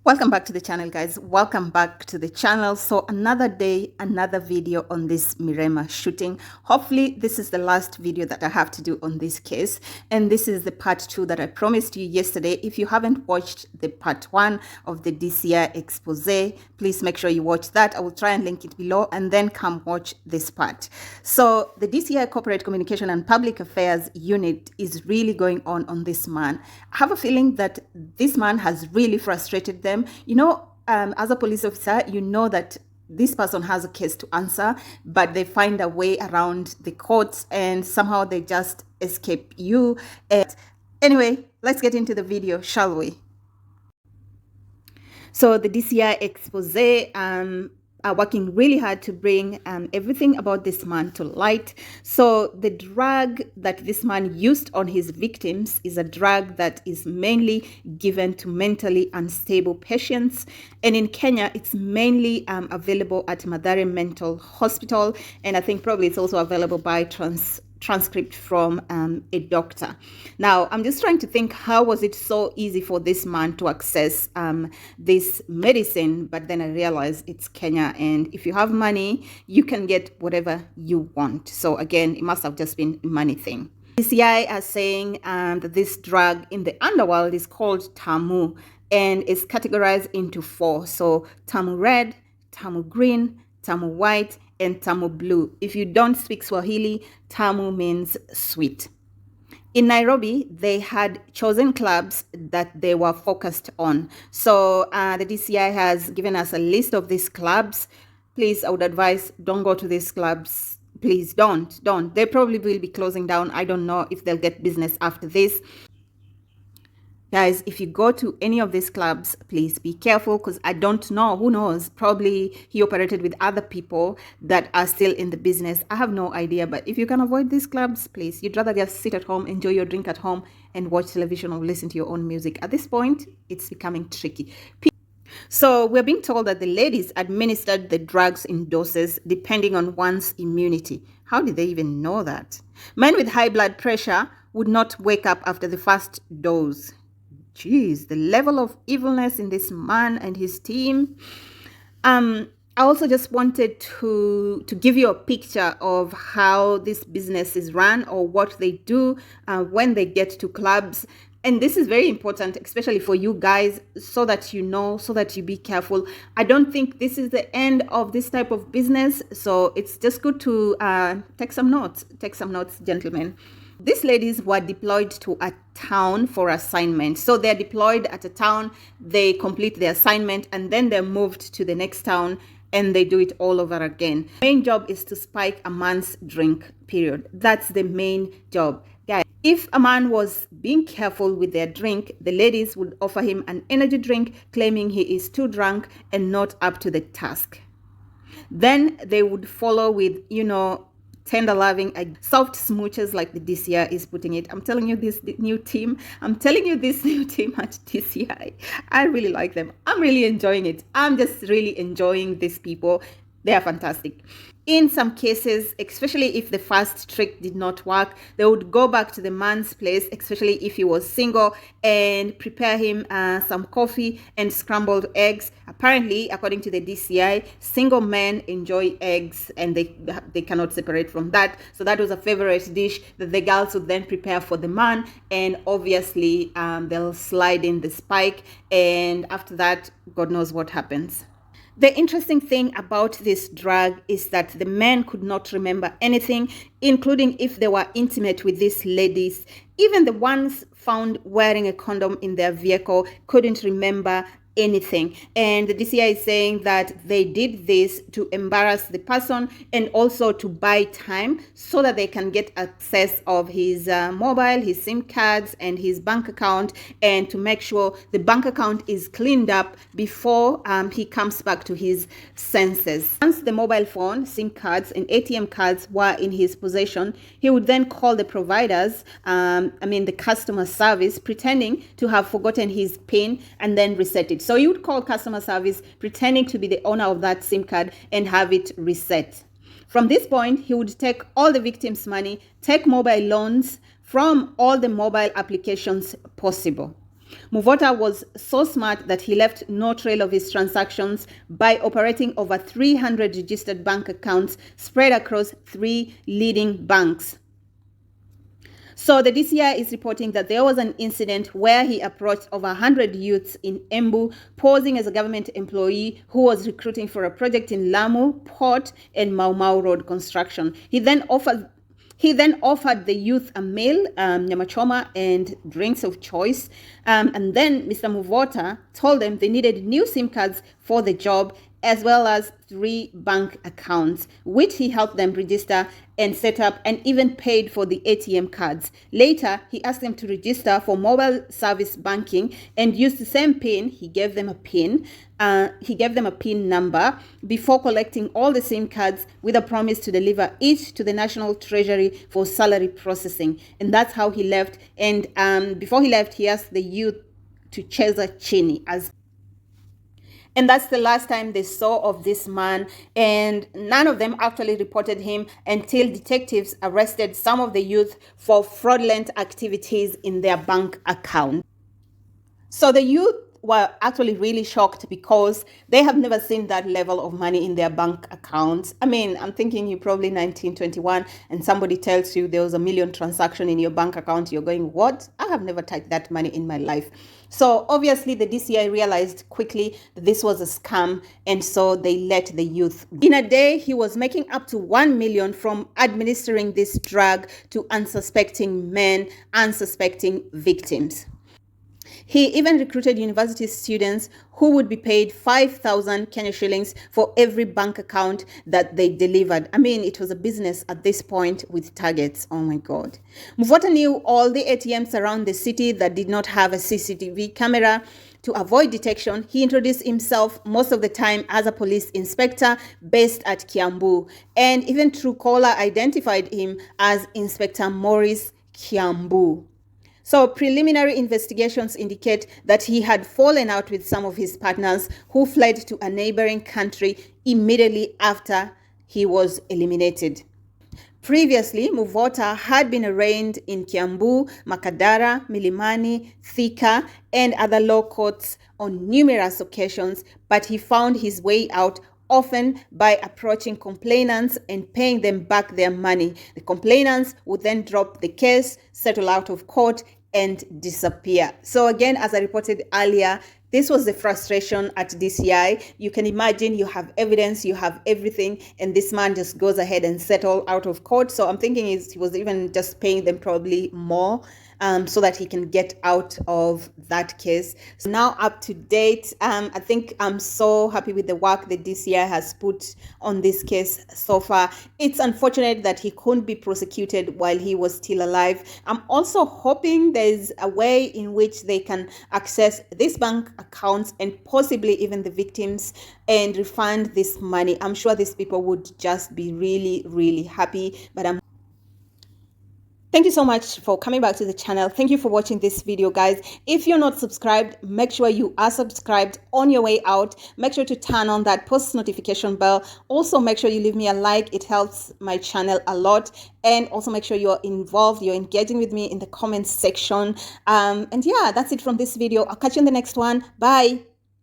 Welcome back to the channel, guys. Welcome back to the channel. So another day, another video on this Mirema shooting. Hopefully this is the last video that I have to do on this case, and this is the part 2 that I promised you yesterday. If you haven't watched the part 1 of the DCI expose, please make sure you watch that. I will try and link it below, and then come watch this part. So the DCI Corporate Communication and Public Affairs unit is really going on this man. I have a feeling that this man has really frustrated them. You know, as a police officer, you know that this person has a case to answer, but they find a way around the courts and somehow they just escape you. And anyway, let's get into the video, shall we? So the DCI expose are working really hard to bring everything about this man to light. So the drug that this man used on his victims is a drug that is mainly given to mentally unstable patients. And in Kenya, it's mainly available at Mathare Mental Hospital. And I think probably it's also available by transcript from a doctor. Now, I'm just trying to think, how was it so easy for this man to access this medicine? But then I realized it's Kenya, and if you have money, you can get whatever you want. So again, it must have just been a money thing. DCI are saying that this drug in the underworld is called Tamu, and is categorized into 4. So Tamu red, Tamu green, Tamu white, and Tamu blue. If you don't speak Swahili, Tamu means sweet. In Nairobi, they had chosen clubs that they were focused on. So the DCI has given us a list of these clubs. Please, I would advise, don't go to these clubs. Please don't. They probably will be closing down. I don't know if they'll get business after this. Guys, if you go to any of these clubs, please be careful, because I don't know, who knows, probably he operated with other people that are still in the business. I have no idea, but if you can avoid these clubs, please, you'd rather just sit at home, enjoy your drink at home, and watch television or listen to your own music. At this point, it's becoming tricky. So we're being told that the ladies administered the drugs in doses depending on one's immunity. How did they even know that? Men with high blood pressure would not wake up after the first dose. Jeez, the level of evilness in this man and his team. I also just wanted to give you a picture of how this business is run, or what they do when they get to clubs. And this is very important, especially for you guys, so that you know, so that you be careful. I don't think this is the end of this type of business. So it's just good to take some notes. Take some notes, gentlemen. These ladies were deployed to a town for assignment. So they're deployed at a town, they complete the assignment, and then they're moved to the next town, and they do it all over again. The main job is to spike a man's drink, period. That's the main job. Guys, if a man was being careful with their drink, the ladies would offer him an energy drink, claiming he is too drunk and not up to the task. Then they would follow with, tender loving, soft smooches, like the DCI is putting it. I'm telling you, this new team at DCI, I really like them. I'm really enjoying it. I'm just really enjoying these people. They are fantastic. In some cases, especially if the first trick did not work, they would go back to the man's place, especially if he was single, and prepare him some coffee and scrambled eggs. Apparently, according to the DCI, single men enjoy eggs, and they cannot separate from that. So that was a favorite dish that the girls would then prepare for the man, and obviously they'll slide in the spike, and after that, God knows what happens. The interesting thing about this drug is that the men could not remember anything, including if they were intimate with these ladies. Even the ones found wearing a condom in their vehicle couldn't remember anything. And the DCI is saying that they did this to embarrass the person and also to buy time so that they can get access of his mobile, his SIM cards, and his bank account, and to make sure the bank account is cleaned up before he comes back to his senses. Once the mobile phone, SIM cards, and ATM cards were in his possession, he would then call the providers, the customer service, pretending to have forgotten his PIN, and then reset it. So you would call customer service pretending to be the owner of that SIM card and have it reset. From this point, he would take all the victims' money, take mobile loans from all the mobile applications possible. Muvota was so smart that he left no trail of his transactions by operating over 300 registered bank accounts spread across 3 leading banks. So the DCI is reporting that there was an incident where he approached over 100 youths in Embu, posing as a government employee who was recruiting for a project in Lamu, Port, and Mau Mau Road construction. He then offered the youth a meal, nyama choma, and drinks of choice. And then Mr. Muvota told them they needed new SIM cards for the job, as well as 3 bank accounts, which he helped them register and set up, and even paid for the ATM cards. Later, he asked them to register for mobile service banking and use the same PIN. He gave them a PIN. Number before collecting all the SIM cards with a promise to deliver each to the National Treasury for salary processing. And that's how he left. And before he left, he asked the youth to cheza chini and that's the last time they saw of this man, and none of them actually reported him until detectives arrested some of the youth for fraudulent activities in their bank account. So the youth were actually really shocked because they have never seen that level of money in their bank accounts. I mean, I'm thinking you're probably 19, 21, and somebody tells you there was a million transaction in your bank account. You're going, what? I have never touched that money in my life. So obviously the DCI realized quickly that this was a scam, and so they let the youth. In a day, he was making up to 1 million from administering this drug to unsuspecting men, unsuspecting victims. He even recruited university students who would be paid 5,000 Kenya shillings for every bank account that they delivered. I mean, it was a business at this point with targets. Oh my God. Muvota knew all the ATMs around the city that did not have a CCTV camera. To avoid detection, he introduced himself most of the time as a police inspector based at Kiambu. And even Truecaller identified him as Inspector Morris Kiambu. So preliminary investigations indicate that he had fallen out with some of his partners who fled to a neighboring country immediately after he was eliminated. Previously, Muvota had been arraigned in Kiambu, Makadara, Milimani, Thika, and other law courts on numerous occasions, but he found his way out often by approaching complainants and paying them back their money. The complainants would then drop the case, settle out of court, and disappear. So again, as I reported earlier, this was the frustration at DCI. You can imagine you have evidence, you have everything, and this man just goes ahead and settle out of court. So I'm thinking he was even just paying them probably more so that he can get out of that case. So now up to date, I think I'm so happy with the work the DCI has put on this case so far. It's unfortunate that he couldn't be prosecuted while he was still alive. I'm also hoping there's a way in which they can access these bank accounts and possibly even the victims and refund this money. I'm sure these people would just be really, really happy, but thank you so much for coming back to the channel. Thank you for watching this video, guys. If you're not subscribed, make sure you are subscribed on your way out. Make sure to turn on that post notification bell. Also, make sure you leave me a like. It helps my channel a lot. And also make sure you're involved, you're engaging with me in the comments section. And yeah, that's it from this video. I'll catch you in the next one. Bye.